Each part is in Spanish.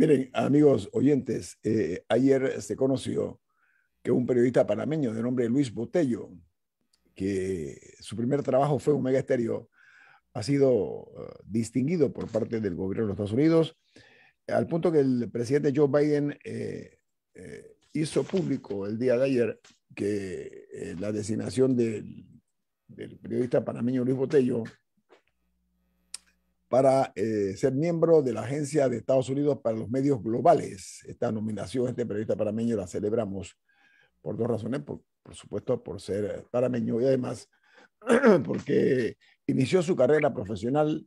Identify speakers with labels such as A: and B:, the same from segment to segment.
A: Miren, amigos oyentes, ayer se conoció que un periodista panameño de nombre Luis Botello, que su primer trabajo fue Omega Estéreo, ha sido distinguido por parte del gobierno de los Estados Unidos, al punto que el presidente Joe Biden hizo público el día de ayer que la designación del periodista panameño Luis Botello para ser miembro de la Agencia de Estados Unidos para los Medios Globales. Esta nominación, este periodista panameño, la celebramos por dos razones. Por supuesto, por ser panameño y además porque inició su carrera profesional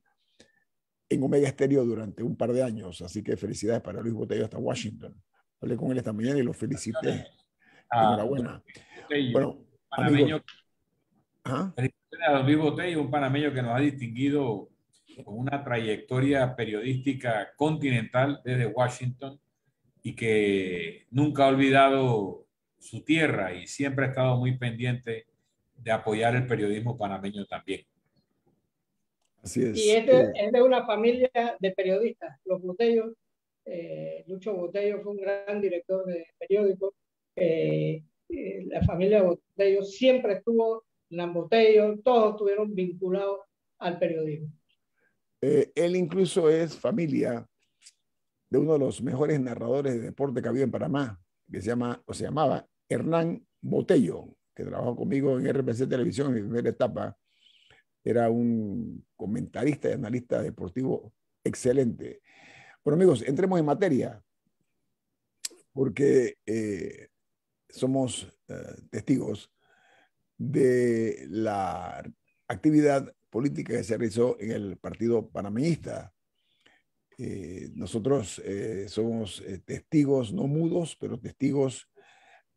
A: en Omega Estéreo durante un par de años. Así que felicidades para Luis Botello hasta Washington. Hablé con él esta mañana y lo felicité.
B: A don
A: Enhorabuena.
B: Botello,
A: Bueno, amigos.
B: panameño,
A: ¿Ah?
B: felicitaciones a don Luis Botello, un panameño que nos ha distinguido con una trayectoria periodística continental desde Washington y que nunca ha olvidado su tierra y siempre ha estado muy pendiente de apoyar el periodismo panameño también.
A: Así
C: Y
A: es.
C: es de una familia de periodistas, los Botellos. Lucho Botello fue un gran director de periódicos. La familia Botello siempre estuvo, Lan Botello, todos estuvieron vinculados al periodismo.
A: Él incluso es familia de uno de los mejores narradores de deporte que había en Panamá, que se llama, o se llamaba Hernán Botello, que trabajó conmigo en RPC Televisión en mi primera etapa. Era un comentarista y analista deportivo excelente. Bueno, amigos, entremos en materia, porque somos testigos de la actividad política que se realizó en el Partido Panameñista. Nosotros somos testigos, no mudos, pero testigos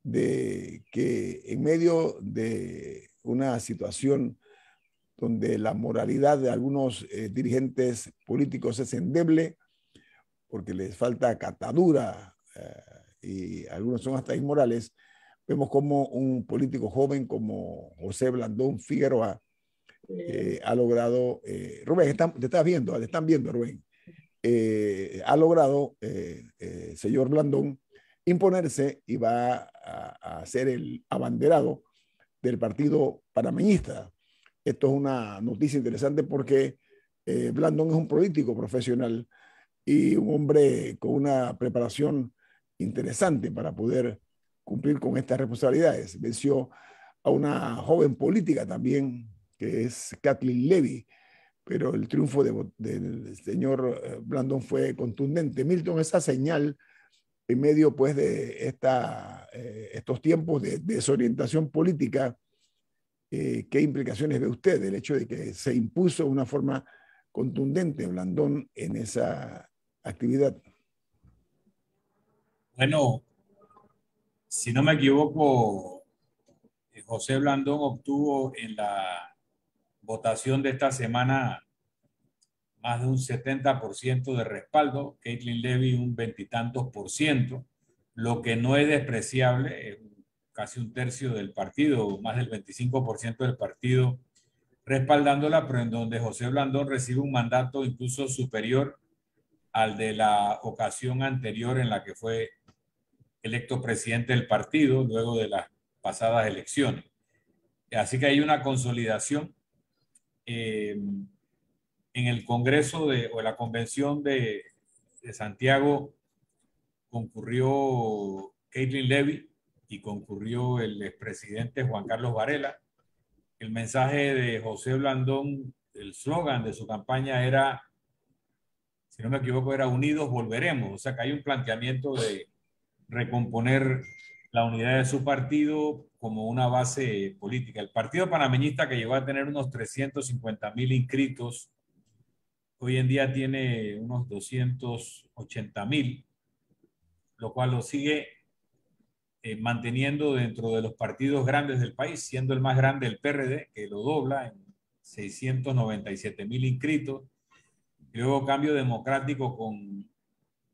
A: de que en medio de una situación donde la moralidad de algunos dirigentes políticos es endeble, porque les falta catadura y algunos son hasta inmorales, vemos como un político joven como José Blandón Figueroa ha logrado, Rubén, te estás viendo, te están viendo, Rubén, ha logrado, señor Blandón, imponerse y va a ser el abanderado del partido panameñista. Esto es una noticia interesante porque Blandón es un político profesional y un hombre con una preparación interesante para poder cumplir con estas responsabilidades. Venció a una joven política también, que es Kathleen Levy, pero el triunfo del señor Blandón fue contundente. Milton, esa señal en medio pues de estos tiempos de desorientación política, ¿qué implicaciones ve usted del hecho de que se impuso de una forma contundente Blandón en esa actividad?
B: Bueno, si no me equivoco, José Blandón obtuvo en la votación de esta semana más de un 70% de respaldo, Caitlin Levy un veintitantos por ciento, lo que no es despreciable, es casi un tercio del partido, más del 25% del partido respaldándola, pero en donde José Blandón recibe un mandato incluso superior al de la ocasión anterior en la que fue electo presidente del partido luego de las pasadas elecciones. Así que hay una consolidación. En el Congreso o la Convención de Santiago concurrió Caitlin Levy y concurrió el expresidente Juan Carlos Varela. El mensaje de José Blandón, el slogan de su campaña era, si no me equivoco, era Unidos volveremos. O sea que hay un planteamiento de recomponer la unidad de su partido como una base política. El Partido Panameñista, que llegó a tener unos 350,000 inscritos, hoy en día tiene unos 280,000, lo cual lo sigue manteniendo dentro de los partidos grandes del país, siendo el más grande el PRD, que lo dobla en 697,000 inscritos. Y luego Cambio Democrático con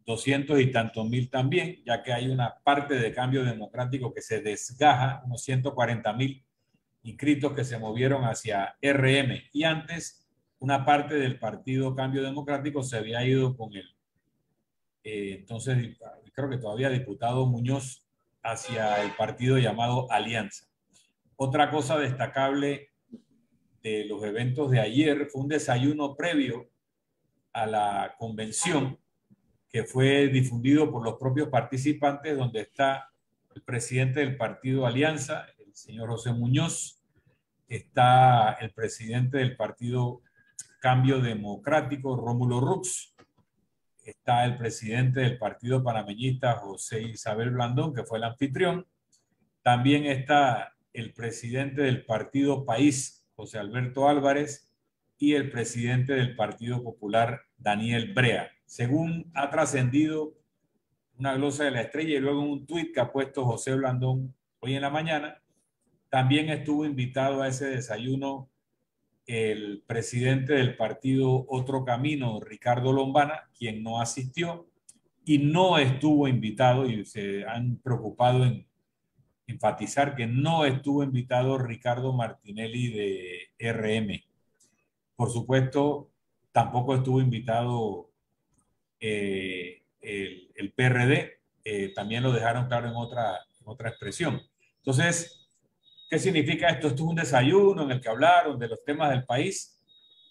B: 200 y tantos mil también, ya que hay una parte de Cambio Democrático que se desgaja, unos 140,000 inscritos que se movieron hacia RM. Y antes, una parte del partido Cambio Democrático se había ido con el entonces creo que todavía diputado Muñoz, hacia el partido llamado Alianza. Otra cosa destacable de los eventos de ayer fue un desayuno previo a la convención que fue difundido por los propios participantes, donde está el presidente del partido Alianza, el señor José Muñoz, está el presidente del partido Cambio Democrático, Rómulo Rux, está el presidente del partido panameñista, José Isabel Blandón, que fue el anfitrión, también está el presidente del partido País, José Alberto Álvarez, y el presidente del Partido Popular, Daniel Brea. Según ha trascendido una glosa de la estrella y luego un tuit que ha puesto José Blandón hoy en la mañana, también estuvo invitado a ese desayuno el presidente del partido Otro Camino, Ricardo Lombana, quien no asistió, y no estuvo invitado, y se han preocupado en enfatizar que no estuvo invitado Ricardo Martinelli de RM. Por supuesto, tampoco estuvo invitado el PRD, también lo dejaron claro en otra expresión. Entonces, ¿qué significa esto? ¿Esto es un desayuno en el que hablaron de los temas del país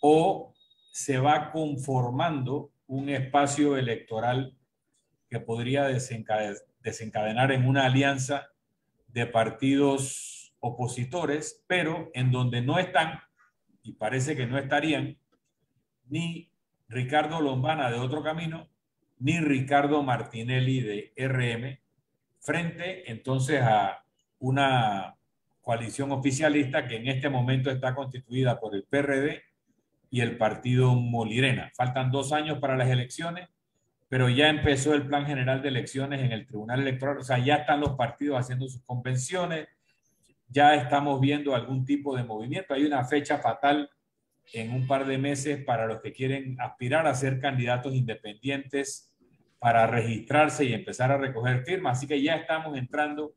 B: o se va conformando un espacio electoral que podría desencadenar en una alianza de partidos opositores, pero en donde no están, y parece que no estarían, ni Ricardo Lombana de Otro Camino, ni Ricardo Martinelli de RM, frente entonces a una coalición oficialista que en este momento está constituida por el PRD y el partido Molirena. Faltan 2 años para las elecciones, pero ya empezó el plan general de elecciones en el Tribunal Electoral, o sea, ya están los partidos haciendo sus convenciones, ya estamos viendo algún tipo de movimiento. Hay una fecha fatal en un par de meses para los que quieren aspirar a ser candidatos independientes para registrarse y empezar a recoger firmas. Así que ya estamos entrando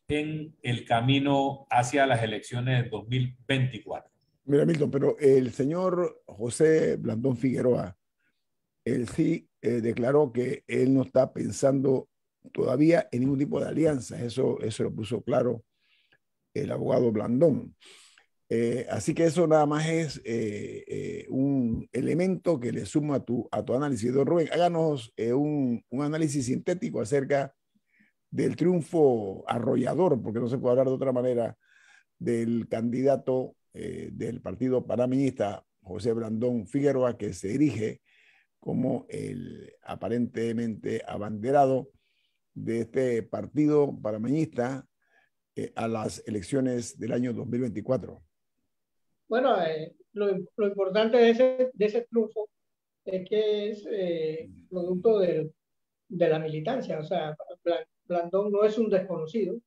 B: en el camino hacia las elecciones de 2024.
A: Mira, Milton, pero el señor José Blandón Figueroa, él sí declaró que él no está pensando todavía en ningún tipo de alianza. Eso lo puso claro el abogado Blandón. Así que eso nada más es un elemento que le suma a tu análisis. Don Rubén, háganos un análisis sintético acerca del triunfo arrollador, porque no se puede hablar de otra manera, del candidato del partido panameñista, José Blandón Figueroa, que se erige como el aparentemente abanderado de este partido panameñista a las elecciones del año 2024.
C: Bueno, lo importante de ese triunfo es que es producto de la militancia. O sea, Blandón no es un desconocido,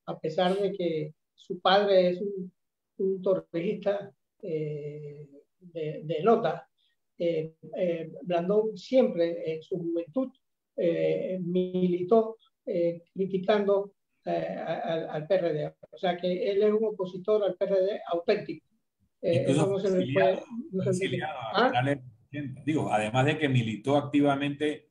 C: a pesar de que su padre es un torrijista de nota. Blandón siempre en su juventud militó criticando al PRD. O sea que él es un opositor al PRD auténtico. Eso no se le puede...
B: Digo, además de que militó activamente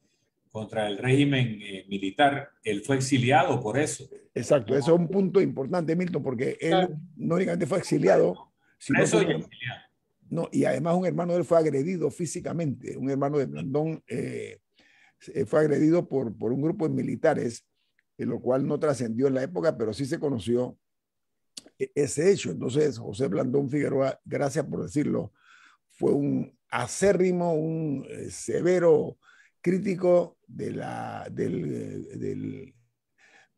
B: contra el régimen militar, él fue exiliado por eso.
A: Exacto, eso es un punto importante, Milton, porque él no únicamente fue exiliado, sino que no, y además un hermano de él fue agredido físicamente. Un hermano de Blandón fue agredido por un grupo de militares, lo cual no trascendió en la época, pero sí se conoció ese hecho. Entonces, José Blandón Figueroa, gracias por decirlo, fue un acérrimo, un severo crítico del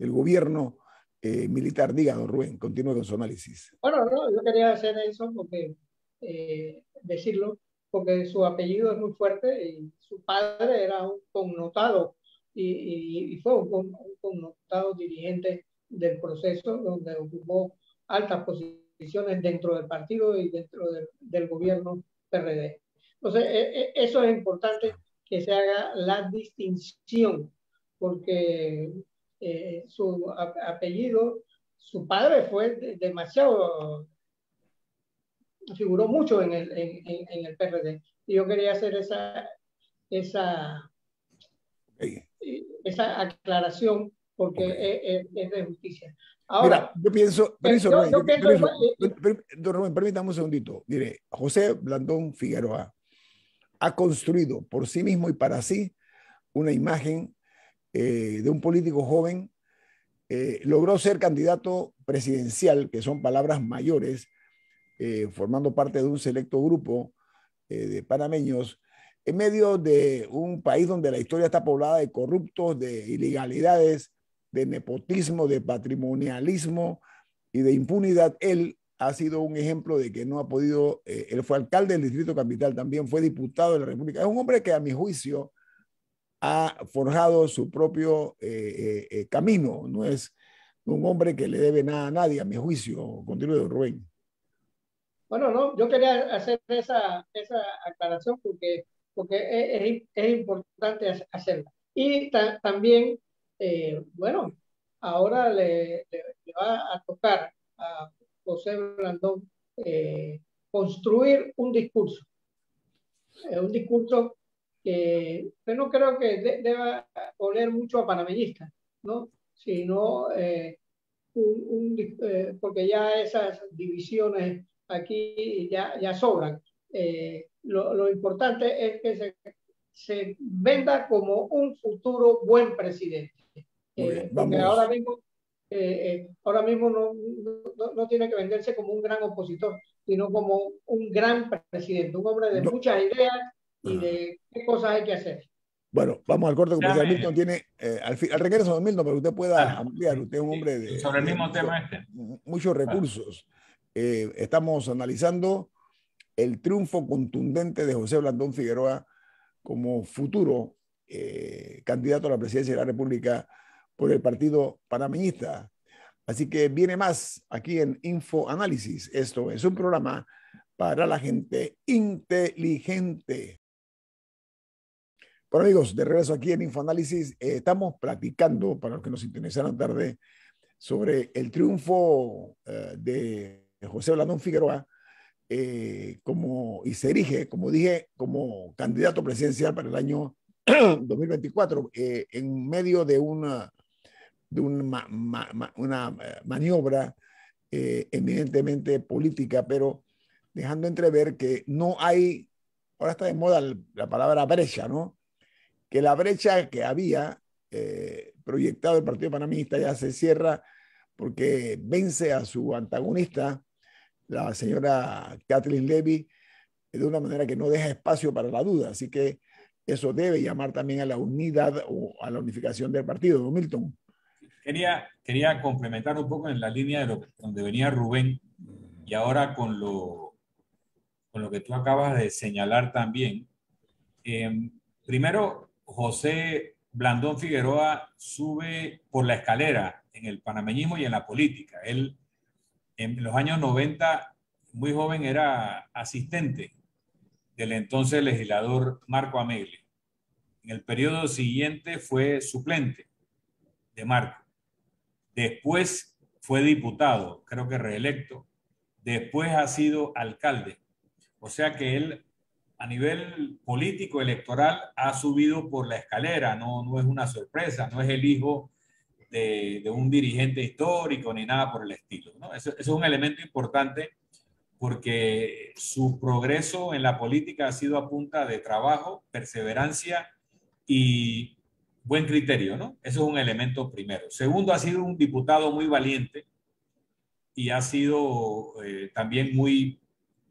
A: gobierno militar. Diga, don Rubén, continúe con su análisis.
C: Bueno, no, yo quería hacer eso porque decirlo, porque su apellido es muy fuerte y su padre era un connotado y fue un connotado dirigente del proceso, donde ocupó altas posiciones dentro del partido y dentro del gobierno PRD. Entonces, eso es importante que se haga la distinción, porque su apellido, su padre fue demasiado, figuró mucho en el PRD. Y yo quería hacer esa
A: Okay.
C: esa aclaración porque
A: Okay.
C: es de justicia.
A: Mira,
C: Ahora,
A: yo pienso, permiso, Rubén,
C: yo pienso igual,
A: don Rubén, permítame un segundito. Mire, José Blandón Figueroa ha construido por sí mismo y para sí una imagen de un político joven. Logró ser candidato presidencial, que son palabras mayores, formando parte de un selecto grupo de panameños, en medio de un país donde la historia está poblada de corruptos, de ilegalidades, de nepotismo, de patrimonialismo y de impunidad. Él ha sido un ejemplo de que no ha podido, él fue alcalde del Distrito Capital, también fue diputado de la República. Es un hombre que a mi juicio ha forjado su propio camino, no es un hombre que le debe nada a nadie, a mi juicio. Continúe, Rubén.
C: bueno, no, yo quería hacer esa aclaración porque es importante hacerla. Y también, bueno, ahora le va a tocar a José Blandón construir un discurso que no creo que deba oler mucho a panameñista, ¿no? Sino porque ya esas divisiones aquí ya sobran. Lo importante es que se venda como un futuro buen presidente,
A: Okay,
C: porque
A: vamos.
C: ahora mismo no tiene que venderse como un gran opositor, sino como un gran presidente, un hombre de
A: No,
C: muchas ideas y
A: uh,
C: de qué cosas hay que hacer.
A: bueno, vamos al corte comercial.
B: Déjame,
A: Milton tiene, al regreso de Milton, para que usted pueda
B: dale,
A: ampliar. Usted es un
B: sí,
A: hombre
B: sobre el mismo tema este.
A: muchos
B: Vale.
A: recursos. Estamos analizando el triunfo contundente de José Blandón Figueroa como futuro candidato a la presidencia de la República por el partido panameñista. Así que viene más aquí en Info Análisis. Esto es un programa para la gente inteligente. Bueno, amigos, de regreso aquí en Infoanálisis, estamos platicando, para los que nos interesaron tarde, sobre el triunfo de José Blandón Figueroa y se erige, como dije, como candidato presidencial para el año 2024, en medio de una maniobra eminentemente política, pero dejando entrever que no hay, ahora está de moda la palabra brecha, ¿no? Que la brecha que había proyectado el Partido Panameñista ya se cierra porque vence a su antagonista, la señora Kathleen Levy, de una manera que no deja espacio para la duda. Así que eso debe llamar también a la unidad o a la unificación del partido, ¿no, Milton?
B: Quería complementar un poco en la línea de donde venía Rubén y ahora con lo que tú acabas de señalar también. Primero, José Blandón Figueroa sube por la escalera en el panameñismo y en la política. Él en los años 90, muy joven, era asistente del entonces legislador Marco Amegle. En el periodo siguiente fue suplente de Marco. Después fue diputado, creo que reelecto. Después ha sido alcalde. O sea que él, a nivel político, electoral, ha subido por la escalera. No es una sorpresa, no es el hijo de un dirigente histórico ni nada por el estilo, ¿no? Eso es un elemento importante porque su progreso en la política ha sido a punta de trabajo, perseverancia y buen criterio, ¿no? Eso es un elemento primero. Segundo, ha sido un diputado muy valiente y ha sido también muy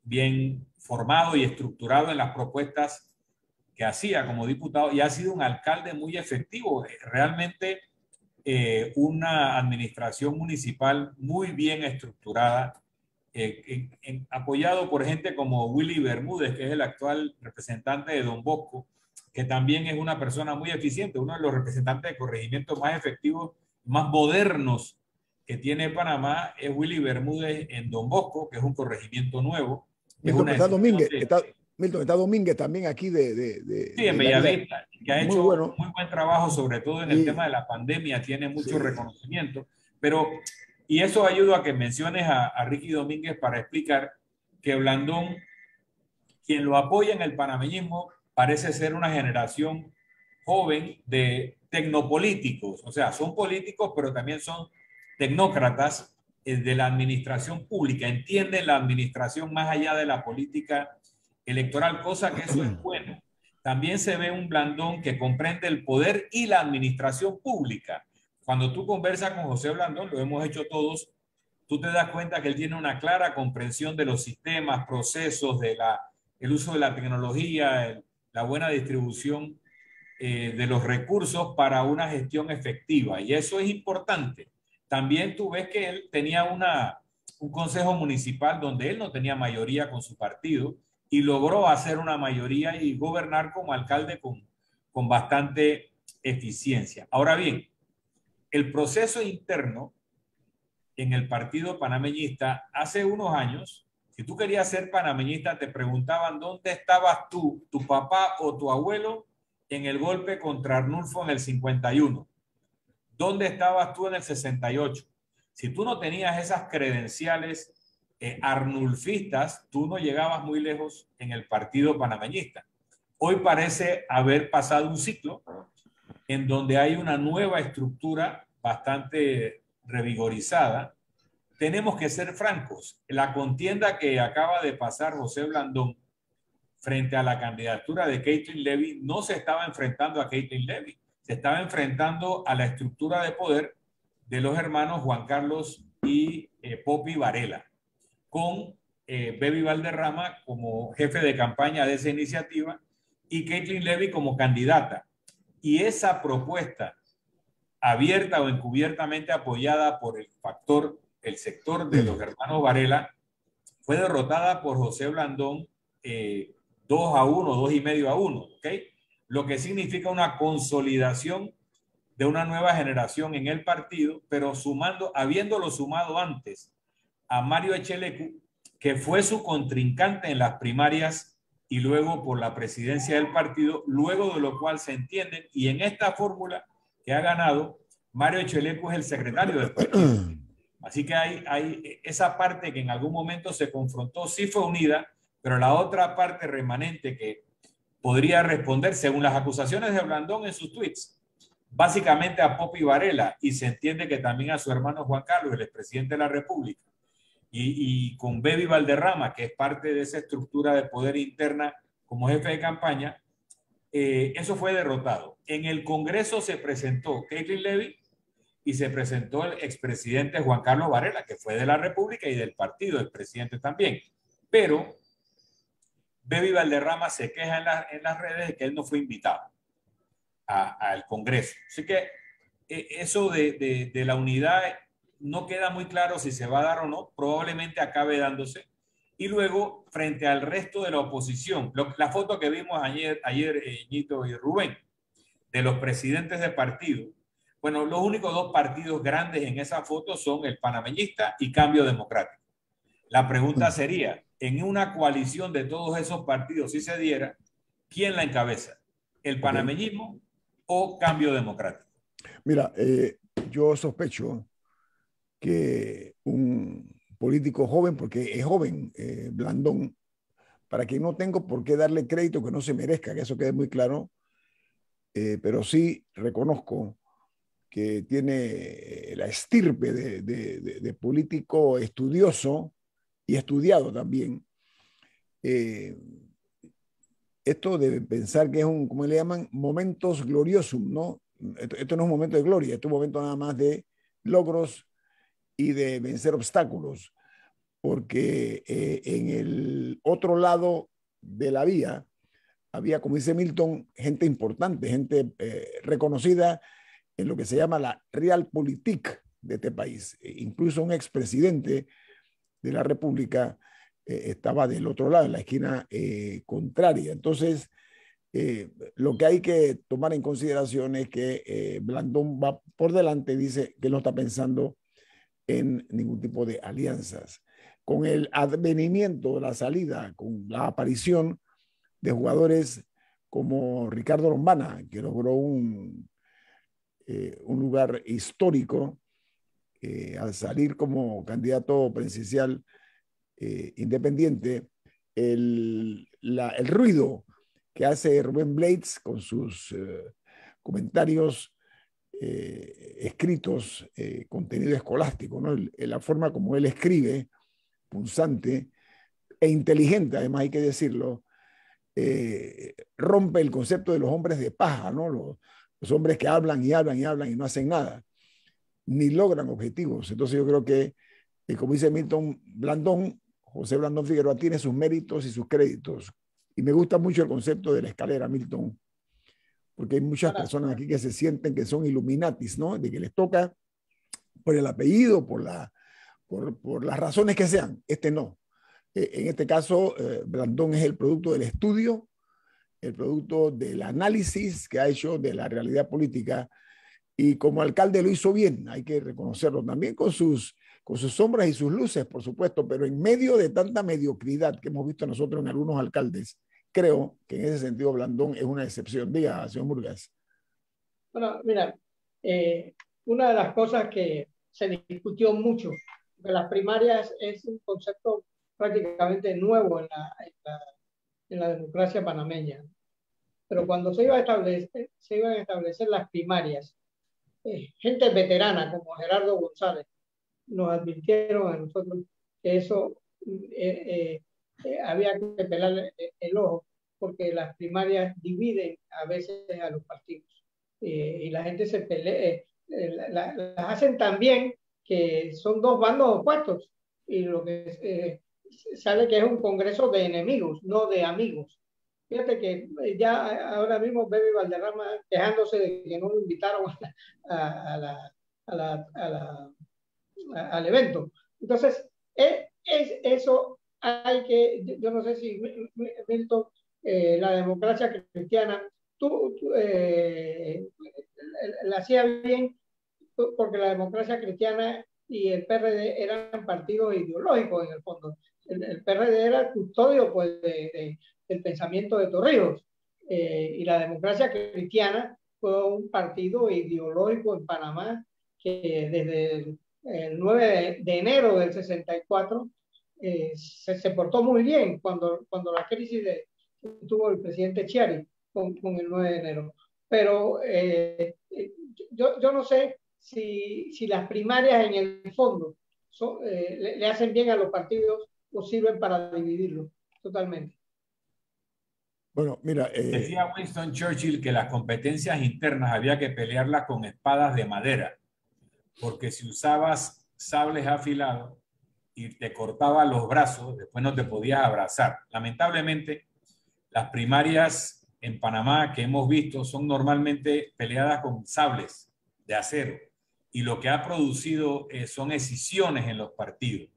B: bien formado y estructurado en las propuestas que hacía como diputado y ha sido un alcalde muy efectivo. Realmente una administración municipal muy bien estructurada, apoyado por gente como Willy Bermúdez, que es el actual representante de Don Bosco, que también es una persona muy eficiente, uno de los representantes de corregimientos más efectivos, más modernos que tiene Panamá, es Willy Bermúdez en Don Bosco, que es un corregimiento nuevo. Es
A: Milton,
B: una decisión de...
A: Milton, está Domínguez también aquí
B: Sí, en
A: del área.
B: Bellavista, que ha
A: Muy
B: hecho
A: bueno.
B: muy buen trabajo, sobre todo en el tema
A: Sí,
B: de la pandemia, tiene mucho
A: sí.
B: reconocimiento, pero, y eso ayuda a que menciones a Ricky Domínguez para explicar que Blandón, quien lo apoya en el panameñismo, parece ser una generación joven de tecnopolíticos, o sea, son políticos, pero también son tecnócratas de la administración pública, entienden la administración más allá de la política electoral, cosa que eso es bueno. También se ve un Blandón que comprende el poder y la administración pública. Cuando tú conversas con José Blandón, lo hemos hecho todos, tú te das cuenta que él tiene una clara comprensión de los sistemas, procesos, el uso de la tecnología, la buena distribución de los recursos para una gestión efectiva. Y eso es importante. También tú ves que él tenía un consejo municipal donde él no tenía mayoría con su partido y logró hacer una mayoría y gobernar como alcalde con bastante eficiencia. Ahora bien, el proceso interno en el partido panameñista hace unos años, si tú querías ser panameñista, te preguntaban dónde estabas tú, tu papá o tu abuelo en el golpe contra Arnulfo en el 51. ¿Dónde estabas tú en el 68? Si tú no tenías esas credenciales arnulfistas, tú no llegabas muy lejos en el partido panameñista. Hoy parece haber pasado un ciclo en donde hay una nueva estructura bastante revigorizada. Tenemos que ser francos. La contienda que acaba de pasar José Blandón frente a la candidatura de Caitlin Levy no se estaba enfrentando a Caitlin Levy, se estaba enfrentando a la estructura de poder de los hermanos Juan Carlos y Poppy Varela, con Beby Valderrama como jefe de campaña de esa iniciativa y Caitlin Levy como candidata. Y esa propuesta, abierta o encubiertamente apoyada por el sector de los hermanos Varela, fue derrotada por José Blandón 2-1, 2,5-1, ¿ok? Lo que significa una consolidación de una nueva generación en el partido, pero habiéndolo sumado antes a Mario Echelecu, que fue su contrincante en las primarias y luego por la presidencia del partido, luego de lo cual se entienden, y en esta fórmula que ha ganado, Mario Echelecu es el secretario del partido. Así que hay esa parte que en algún momento se confrontó, sí fue unida, pero la otra parte remanente que podría responder, según las acusaciones de Blandón en sus tweets, básicamente a Poppy Varela, y se entiende que también a su hermano Juan Carlos, el expresidente de la República, y con Beby Valderrama, que es parte de esa estructura de poder interna como jefe de campaña, eso fue derrotado. En el Congreso se presentó Caitlin Levy y se presentó el expresidente Juan Carlos Varela, que fue de la República y del partido, el presidente también. Pero Beby Valderrama se queja en las redes de que él no fue invitado al Congreso. Así que eso de la unidad no queda muy claro si se va a dar o no, probablemente acabe dándose. Y luego, frente al resto de la oposición, la foto que vimos ayer Ñito y Rubén, de los presidentes de partido, bueno, los únicos dos partidos grandes en esa foto son el panameñista y Cambio Democrático. La pregunta sería, en una coalición de todos esos partidos, si se diera, ¿quién la encabeza? ¿El panameñismo o Cambio Democrático?
A: Mira, yo sospecho que un político joven, porque es joven, Blandón, para quien no tengo por qué darle crédito que no se merezca, que eso quede muy claro, pero sí reconozco que tiene la estirpe de político estudioso y estudiado también. Esto de pensar que es un, como le llaman, momentos gloriosum, ¿no? Esto no es un momento de gloria, esto es un momento nada más de logros y de vencer obstáculos, porque en el otro lado de la vía había, como dice Milton, gente importante, gente reconocida en lo que se llama la realpolitik de este país. Incluso un expresidente de la República estaba del otro lado, en la esquina contraria. Entonces, lo que hay que tomar en consideración es que Blandón va por delante, dice que no está pensando en ningún tipo de alianzas. Con el advenimiento, la salida, con la aparición de jugadores como Ricardo Lombana, que logró un lugar histórico al salir como candidato presidencial independiente, el ruido que hace Rubén Blades con sus comentarios escritos, contenido escolástico, ¿no? La forma como él escribe, punzante e inteligente, además hay que decirlo, rompe el concepto de los hombres de paja, ¿no? Los hombres que hablan y hablan y hablan y no hacen nada, ni logran objetivos. Entonces yo creo que, como dice Milton Blandón, José Blandón Figueroa tiene sus méritos y sus créditos. Y me gusta mucho el concepto de la escalera, Milton, porque hay muchas personas aquí que se sienten que son Illuminatis, ¿no? De que les toca por el apellido, por las razones que sean. Este no. En este caso, Blandón es el producto del estudio, el producto del análisis que ha hecho de la realidad política, y como alcalde lo hizo bien, hay que reconocerlo también con sus sombras y sus luces, por supuesto, pero en medio de tanta mediocridad que hemos visto nosotros en algunos alcaldes, creo que en ese sentido Blandón es una excepción. Diga, señor Murgas.
C: Bueno, mira, una de las cosas que se discutió mucho de las primarias es un concepto prácticamente nuevo en la democracia panameña. Pero cuando se iban a establecer las primarias, gente veterana como Gerardo González nos advirtieron a nosotros que eso había que pelar el ojo, porque las primarias dividen a veces a los partidos y la gente se pelea, las hacen tan bien que son dos bandos opuestos y lo que sale que es un congreso de enemigos, no de amigos. Fíjate que ya ahora mismo Baby Valderrama quejándose de que no lo invitaron a la, a la, a la al evento. Entonces, eso hay que, yo no sé si Milton, la democracia cristiana, tú la hacía bien porque la democracia cristiana y el PRD eran partidos ideológicos en el fondo. El PRD era el custodio pues, del pensamiento de Torrijos y la democracia cristiana fue un partido ideológico en Panamá que desde el 9 de enero del 64 se portó muy bien cuando la crisis tuvo el presidente Chiari con el 9 de enero. Pero yo no sé si las primarias en el fondo le hacen bien a los partidos o sirven para dividirlos totalmente.
A: Bueno, mira.
B: Decía Winston Churchill que las competencias internas había que pelearlas con espadas de madera, porque si usabas sables afilados y te cortaban los brazos, después no te podías abrazar. Lamentablemente, las primarias en Panamá que hemos visto son normalmente peleadas con sables de acero y lo que ha producido son escisiones en los partidos.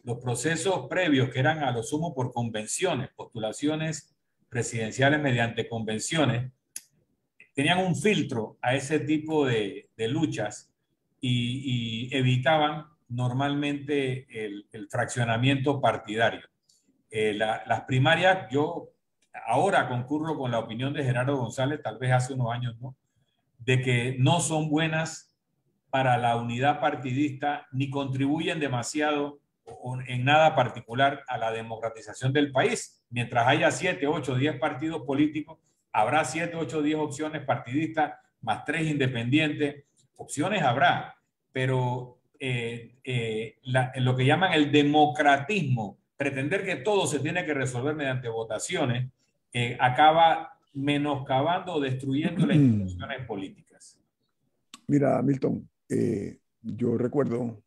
B: Los procesos previos, que eran a lo sumo por convenciones, postulaciones presidenciales mediante convenciones, tenían un filtro a ese tipo de luchas y evitaban normalmente el fraccionamiento partidario. Las primarias, yo ahora concurro con la opinión de Gerardo González, tal vez hace unos años no, de que no son buenas para la unidad partidista ni contribuyen demasiado o en nada particular a la democratización del país. Mientras haya 7, 8, 10 partidos políticos, habrá 7, 8, 10 opciones partidistas, más 3 independientes. Opciones habrá, pero lo que llaman el democratismo, pretender que todo se tiene que resolver mediante votaciones, acaba menoscabando o destruyendo las instituciones políticas.
A: Mira, Milton, yo recuerdo,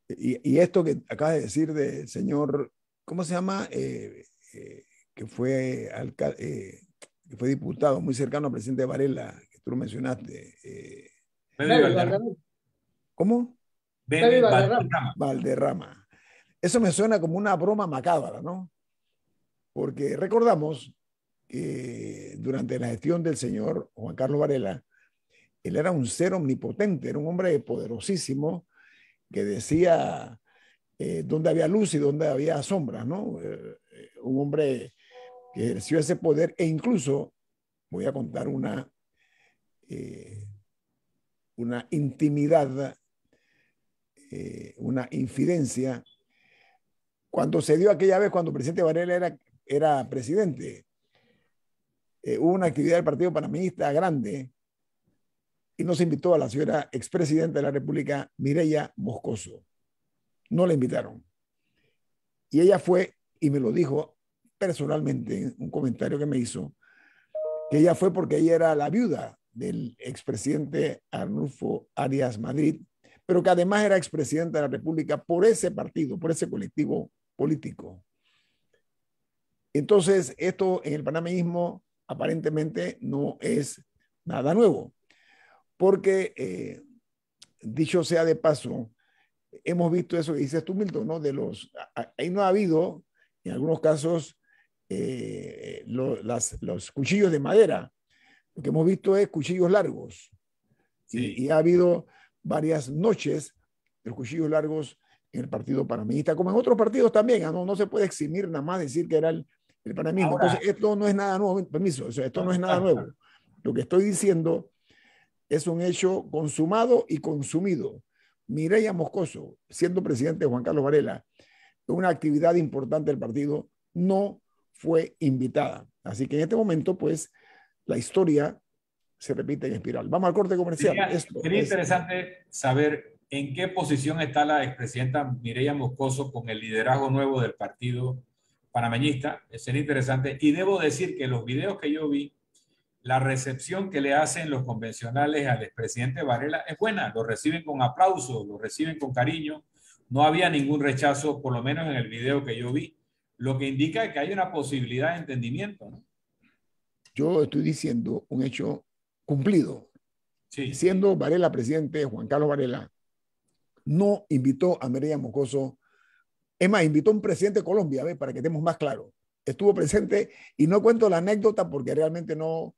A: y esto que acabas de decir del señor, ¿cómo se llama? Que fue que fue diputado muy cercano al presidente Varela, que tú lo mencionaste. ¿Cómo?
C: Valderrama.
A: Valderrama. Eso me suena como una broma macabra, ¿no? Porque recordamos que durante la gestión del señor Juan Carlos Varela, él era un ser omnipotente, era un hombre poderosísimo que decía dónde había luz y dónde había sombras, ¿no? Un hombre que ejerció ese poder e incluso, voy a contar una intimidad, una infidencia, cuando se dio aquella vez cuando el presidente Varela era presidente. hubo una actividad del Partido Panameñista grande y no se invitó a la señora expresidenta de la República, Mireya Moscoso. No la invitaron. Y ella fue y me lo dijo personalmente en un comentario que me hizo, que ella fue porque ella era la viuda del expresidente Arnulfo Arias Madrid, pero que además era expresidenta de la República por ese partido, por ese colectivo político. Entonces, esto en el panameñismo aparentemente no es nada nuevo, porque, dicho sea de paso, hemos visto eso que dices tú, Milton, ¿no? Ahí no ha habido, en algunos casos, los cuchillos de madera. Lo que hemos visto es cuchillos largos.
B: Sí.
A: Y ha habido varias noches de los cuchillos largos en el partido panameñista, como en otros partidos también. No se puede eximir nada más decir que era el panameñismo. Entonces, esto no es nada nuevo. Permiso, o sea, esto no es nada nuevo. Lo que estoy diciendo es un hecho consumado y consumido. Mireya Moscoso, siendo presidente de Juan Carlos Varela, una actividad importante del partido, no fue invitada. Así que en este momento, pues, la historia se repite en espiral. Vamos al corte comercial.
B: Sería interesante saber en qué posición está la expresidenta Mireya Moscoso con el liderazgo nuevo del partido panameñista. Sería interesante. Y debo decir que los videos que yo vi, la recepción que le hacen los convencionales al expresidente Varela es buena. Lo reciben con aplauso, lo reciben con cariño. No había ningún rechazo, por lo menos en el video que yo vi, lo que indica que hay una posibilidad de entendimiento, ¿no?
A: Yo estoy diciendo un hecho cumplido.
B: Sí.
A: Siendo Varela presidente, Juan Carlos Varela no invitó a Mireya Moscoso. Es más, invitó a un presidente de Colombia, ¿ves? Para que estemos más claros. Estuvo presente y no cuento la anécdota porque realmente no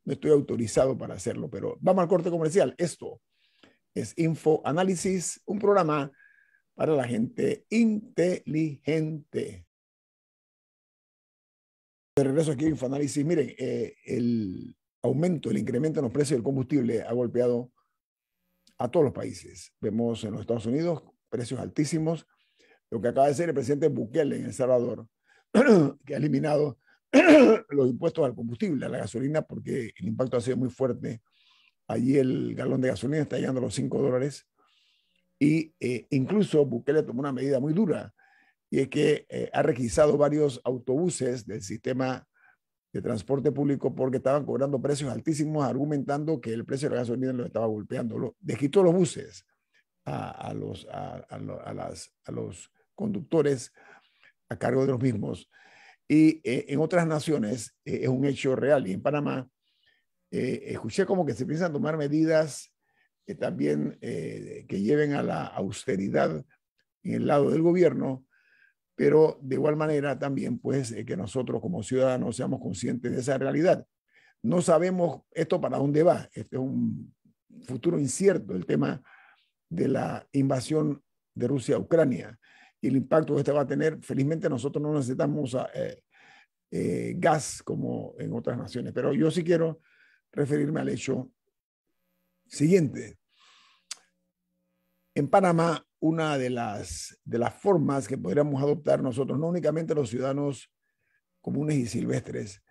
A: estoy autorizado para hacerlo, pero vamos al corte comercial. Esto es Info Análisis, un programa para la gente inteligente. De regreso aquí a Info Análisis. Miren, el aumento, el incremento en los precios del combustible ha golpeado a todos los países. Vemos en los Estados Unidos precios altísimos. Lo que acaba de hacer el presidente Bukele en El Salvador, que ha eliminado los impuestos al combustible, a la gasolina, porque el impacto ha sido muy fuerte. Allí el galón de gasolina está llegando a los $5 y incluso Bukele tomó una medida muy dura y es que ha requisado varios autobuses del sistema de transporte público porque estaban cobrando precios altísimos, argumentando que el precio de la gasolina lo estaba golpeando. Desquitó los buses a los conductores a cargo de los mismos. Y en otras naciones es un hecho real. Y en Panamá escuché como que se piensan tomar medidas también que lleven a la austeridad en el lado del gobierno, pero de igual manera también pues que nosotros como ciudadanos seamos conscientes de esa realidad. No sabemos esto para dónde va. Este es un futuro incierto, el tema de la invasión de Rusia a Ucrania y el impacto que este va a tener. Felizmente nosotros no necesitamos gas como en otras naciones, pero yo sí quiero referirme al hecho siguiente. En Panamá, una de las formas que podríamos adoptar nosotros, no únicamente los ciudadanos comunes y silvestres,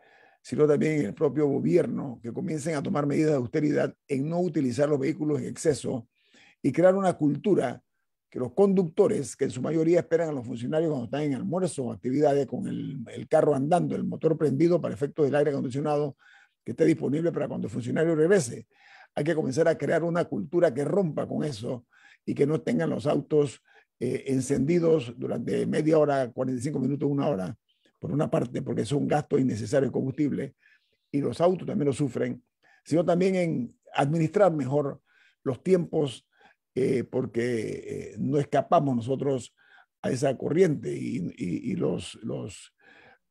A: sino también el propio gobierno, que comiencen a tomar medidas de austeridad en no utilizar los vehículos en exceso y crear una cultura que los conductores, que en su mayoría esperan a los funcionarios cuando están en almuerzo o actividades con el carro andando, el motor prendido para efectos del aire acondicionado, que esté disponible para cuando el funcionario regrese. Hay que comenzar a crear una cultura que rompa con eso y que no tengan los autos encendidos durante media hora, 45 minutos, una hora, por una parte, porque es un gasto innecesario de combustible, y los autos también lo sufren, sino también en administrar mejor los tiempos, porque no escapamos nosotros a esa corriente y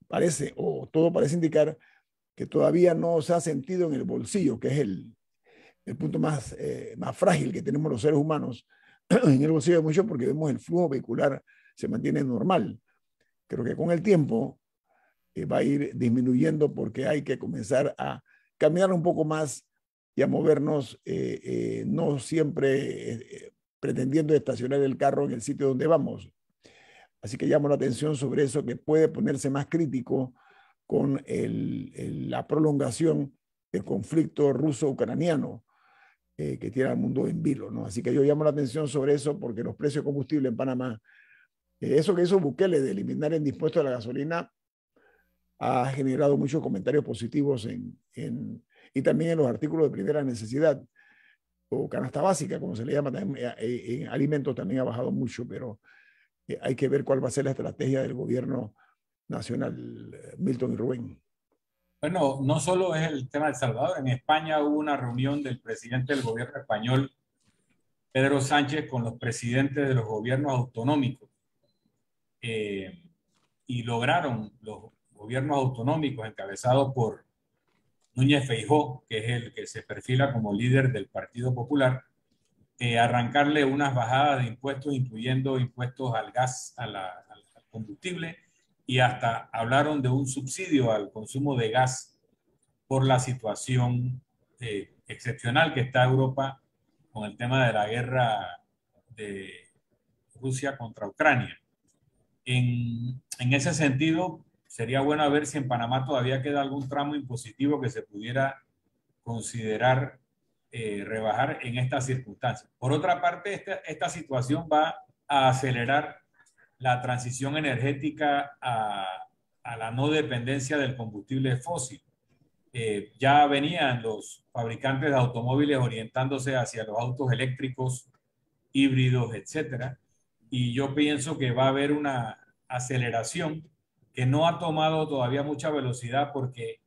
A: parece, o todo parece indicar que todavía no se ha sentido en el bolsillo, que es el punto más frágil que tenemos los seres humanos, en el bolsillo de muchos, porque vemos el flujo vehicular se mantiene normal. Creo que con el tiempo va a ir disminuyendo porque hay que comenzar a caminar un poco más y a movernos, no siempre pretendiendo estacionar el carro en el sitio donde vamos. Así que llamo la atención sobre eso, que puede ponerse más crítico con la prolongación del conflicto ruso-ucraniano que tiene al mundo en vilo, ¿no? Así que yo llamo la atención sobre eso porque los precios de combustible en Panamá, eso que hizo Bukele de eliminar el impuesto a la gasolina, ha generado muchos comentarios positivos y también en los artículos de primera necesidad o canasta básica, como se le llama, también, en alimentos también ha bajado mucho, pero hay que ver cuál va a ser la estrategia del gobierno nacional, Milton y Rubén.
B: Bueno, no solo es el tema de El Salvador. En España hubo una reunión del presidente del gobierno español, Pedro Sánchez, con los presidentes de los gobiernos autonómicos. Y lograron los gobiernos autonómicos encabezados por Núñez Feijóo, que es el que se perfila como líder del Partido Popular, arrancarle unas bajadas de impuestos, incluyendo impuestos al gas, al combustible, y hasta hablaron de un subsidio al consumo de gas por la situación excepcional que está Europa con el tema de la guerra de Rusia contra Ucrania. En ese sentido, sería bueno ver si en Panamá todavía queda algún tramo impositivo que se pudiera considerar rebajar en estas circunstancias. Por otra parte, esta situación va a acelerar la transición energética a la no dependencia del combustible fósil. Ya venían los fabricantes de automóviles orientándose hacia los autos eléctricos, híbridos, etcétera. Y yo pienso que va a haber una aceleración que no ha tomado todavía mucha velocidad porque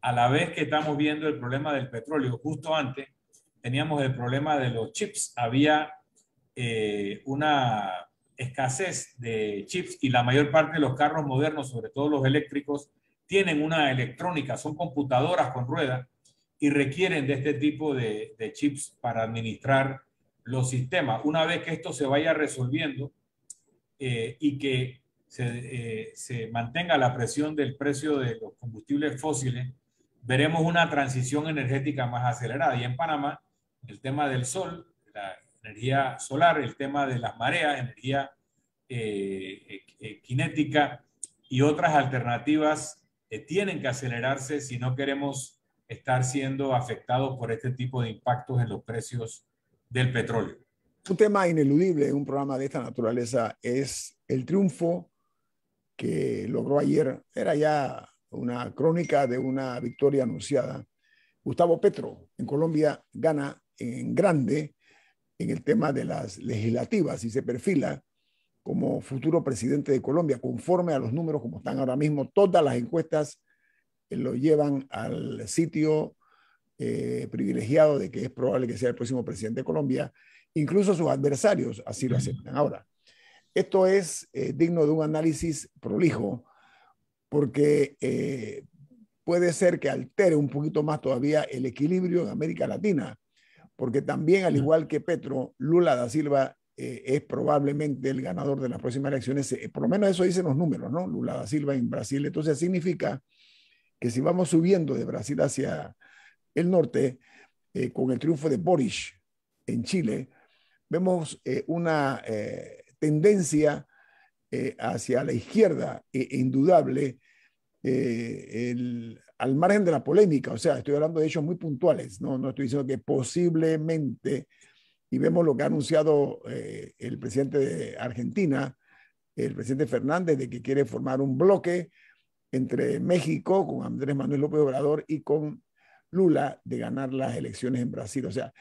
B: a la vez que estamos viendo el problema del petróleo, justo antes teníamos el problema de los chips. Había una escasez de chips y la mayor parte de los carros modernos, sobre todo los eléctricos, tienen una electrónica, son computadoras con ruedas y requieren de este tipo de chips para administrar los sistemas. Una vez que esto se vaya resolviendo y que se mantenga la presión del precio de los combustibles fósiles, veremos una transición energética más acelerada. Y en Panamá, el tema del sol, la energía solar, el tema de las mareas, energía cinética y otras alternativas tienen que acelerarse si no queremos estar siendo afectados por este tipo de impactos en los precios del petróleo.
A: Un tema ineludible en un programa de esta naturaleza es el triunfo que logró ayer. Era ya una crónica de una victoria anunciada. Gustavo Petro en Colombia gana en grande en el tema de las legislativas y se perfila como futuro presidente de Colombia, conforme a los números como están ahora mismo. Todas las encuestas lo llevan al sitio privilegiado de que es probable que sea el próximo presidente de Colombia. Incluso sus adversarios así lo aceptan. Ahora, esto es digno de un análisis prolijo porque puede ser que altere un poquito más todavía el equilibrio en América Latina, porque también, al igual que Petro, Lula da Silva es probablemente el ganador de las próximas elecciones. Por lo menos eso dicen los números, ¿no? Lula da Silva en Brasil. Entonces significa que si vamos subiendo de Brasil hacia el norte, con el triunfo de Boric en Chile, vemos una tendencia hacia la izquierda indudable, al margen de la polémica. O sea, estoy hablando de hechos muy puntuales, no estoy diciendo que posiblemente, y vemos lo que ha anunciado el presidente de Argentina, el presidente Fernández, de que quiere formar un bloque entre México con Andrés Manuel López Obrador y con Lula de ganar las elecciones en Brasil. O sea,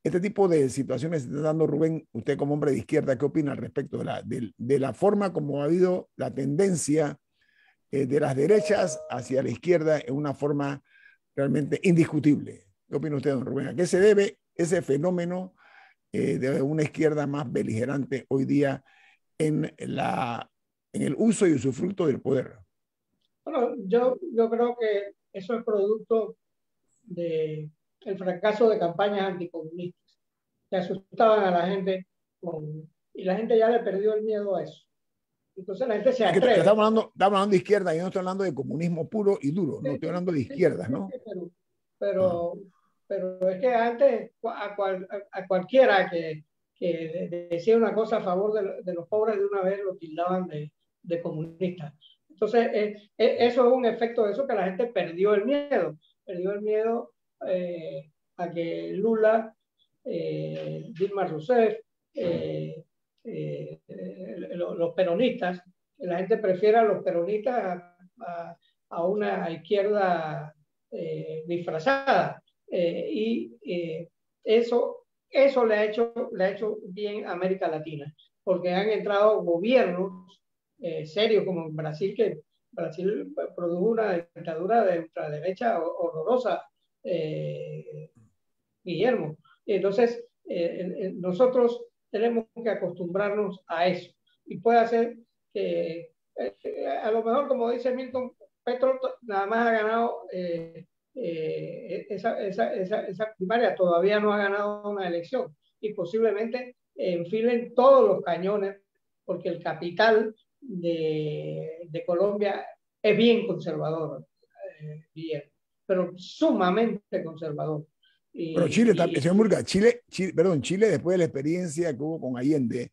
A: este tipo de situaciones se está dando. Rubén, usted como hombre de izquierda, ¿qué opina al respecto de la forma como ha habido la tendencia de las derechas hacia la izquierda en una forma realmente indiscutible? ¿Qué opina usted, don Rubén? ¿A qué se debe ese fenómeno de una izquierda más beligerante hoy día en el uso y usufructo del poder?
C: Bueno, yo creo que eso es producto del fracaso de campañas anticomunistas que asustaban a la gente y la gente ya le perdió el miedo a eso. Entonces la gente se atreve.
A: Estamos hablando de izquierda, yo no estoy hablando de comunismo puro y duro, no estoy hablando de izquierdas, ¿no?
C: Pero es que antes a cualquiera que decía una cosa a favor de los pobres de una vez lo tildaban de comunista. Entonces, eso es un efecto de eso, que la gente perdió el miedo a que Lula, Dilma Rousseff, los peronistas, la gente prefiere a los peronistas a una izquierda disfrazada. Eso le ha hecho bien a América Latina, porque han entrado gobiernos serios como en Brasil, que Brasil produjo una dictadura de ultraderecha horrorosa, Guillermo. Entonces, nosotros tenemos que acostumbrarnos a eso. Y puede hacer que, a lo mejor, como dice Milton, Petro nada más ha ganado esa primaria, todavía no ha ganado una elección. Y posiblemente enfilen todos los cañones, porque el capital de Colombia es bien conservador, Guillermo, pero sumamente conservador.
A: Pero Chile, señor Murga, Chile, después de la experiencia que hubo con Allende,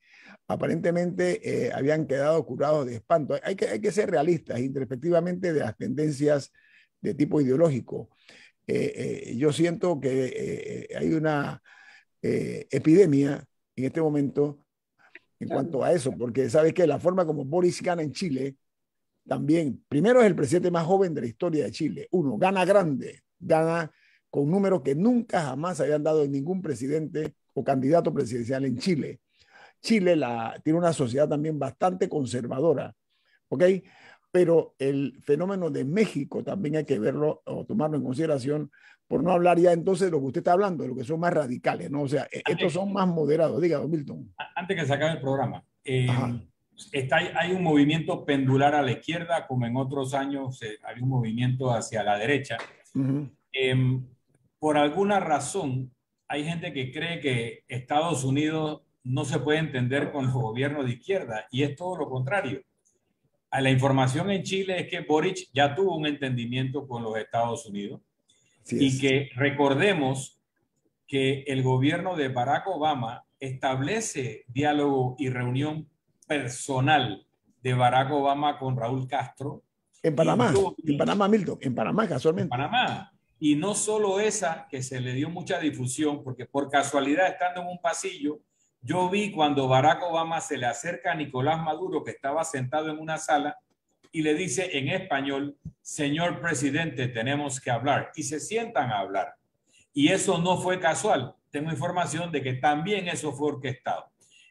A: aparentemente habían quedado curados de espanto. Hay que ser realistas, introspectivamente, de las tendencias de tipo ideológico. Yo siento que hay una epidemia en este momento en cuanto a eso, porque sabes que la forma como Boris gana en Chile, también, primero es el presidente más joven de la historia de Chile. Uno, gana grande, gana con números que nunca jamás habían dado en ningún presidente o candidato presidencial en Chile. Chile tiene una sociedad también bastante conservadora, ¿ok? Pero el fenómeno de México también hay que verlo o tomarlo en consideración, por no hablar ya entonces de lo que usted está hablando, de lo que son más radicales, ¿no? O sea, estos son más moderados. Diga, don Milton.
B: Antes que se acabe el programa, hay un movimiento pendular a la izquierda, como en otros años hay un movimiento hacia la derecha. Por alguna razón, hay gente que cree que Estados Unidos no se puede entender con los gobiernos de izquierda, y es todo lo contrario. La información en Chile es que Boric ya tuvo un entendimiento con los Estados Unidos, y que recordemos que el gobierno de Barack Obama establece diálogo y reunión personal de Barack Obama con Raúl Castro.
A: En Panamá, Milton, en Panamá casualmente.
B: En Panamá. Y no solo esa, que se le dio mucha difusión, porque por casualidad, estando en un pasillo, yo vi cuando Barack Obama se le acerca a Nicolás Maduro, que estaba sentado en una sala, y le dice en español: señor presidente, tenemos que hablar. Y se sientan a hablar. Y eso no fue casual. Tengo información de que también eso fue orquestado.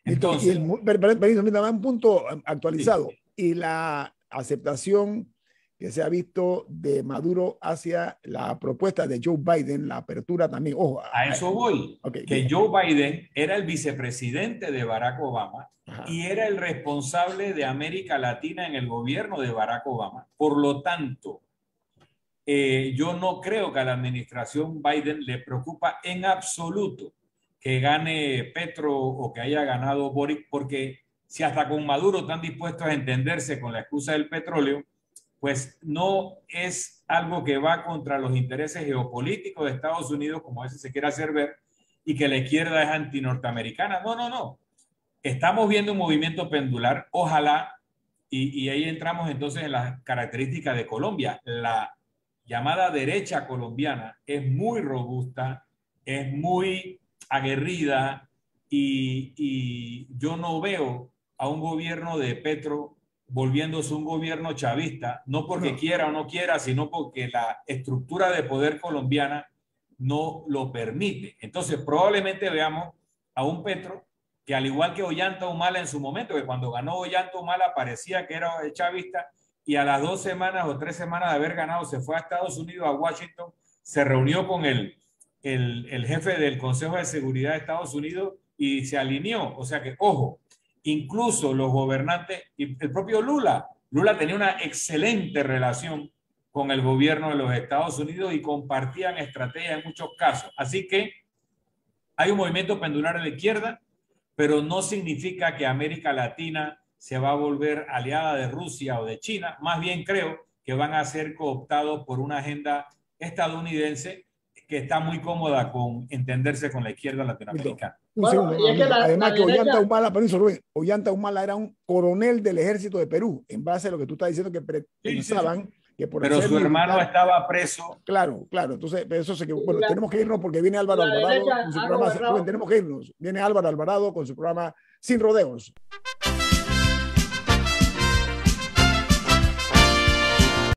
A: Entonces, un punto actualizado. Sí. Y la aceptación que se ha visto de Maduro hacia la propuesta de Joe Biden, la apertura también. Ojo,
B: a eso voy. Okay, que Joe Biden era el vicepresidente de Barack Obama. Ajá. Y era el responsable de América Latina en el gobierno de Barack Obama. Por lo tanto, yo no creo que a la administración Biden le preocupa en absoluto que gane Petro o que haya ganado Boric, porque si hasta con Maduro están dispuestos a entenderse con la excusa del petróleo, pues no es algo que va contra los intereses geopolíticos de Estados Unidos, como a veces se quiere hacer ver, y que la izquierda es antinorteamericana. No. Estamos viendo un movimiento pendular, ojalá, y ahí entramos entonces en las características de Colombia. La llamada derecha colombiana es muy robusta, es muy aguerrida, y yo no veo a un gobierno de Petro volviéndose un gobierno chavista, no porque quiera o no quiera, sino porque la estructura de poder colombiana no lo permite. Entonces probablemente veamos a un Petro que, al igual que Ollanta Humala en su momento, que cuando ganó Ollanta Humala parecía que era chavista, y a las 2 semanas o 3 semanas de haber ganado se fue a Estados Unidos, a Washington, se reunió con el jefe del Consejo de Seguridad de Estados Unidos y se alineó. O sea que, ojo, incluso los gobernantes y el propio Lula tenía una excelente relación con el gobierno de los Estados Unidos y compartían estrategias en muchos casos. Así que hay un movimiento pendular a la izquierda, pero no significa que América Latina se va a volver aliada de Rusia o de China. Más bien creo que van a ser cooptados por una agenda estadounidense que está muy cómoda con entenderse con la izquierda latinoamericana.
A: Un segundo. Además que Ollanta Humala, Ollanta Humala era un coronel del ejército de Perú, en base a lo que tú estás diciendo que pensaban que por
B: pero su hermano estaba preso.
A: Claro. Entonces, eso se bueno, tenemos que irnos porque viene Álvaro Alvarado con su programa. Tenemos que irnos. Viene Álvaro Alvarado con su programa Sin Rodeos.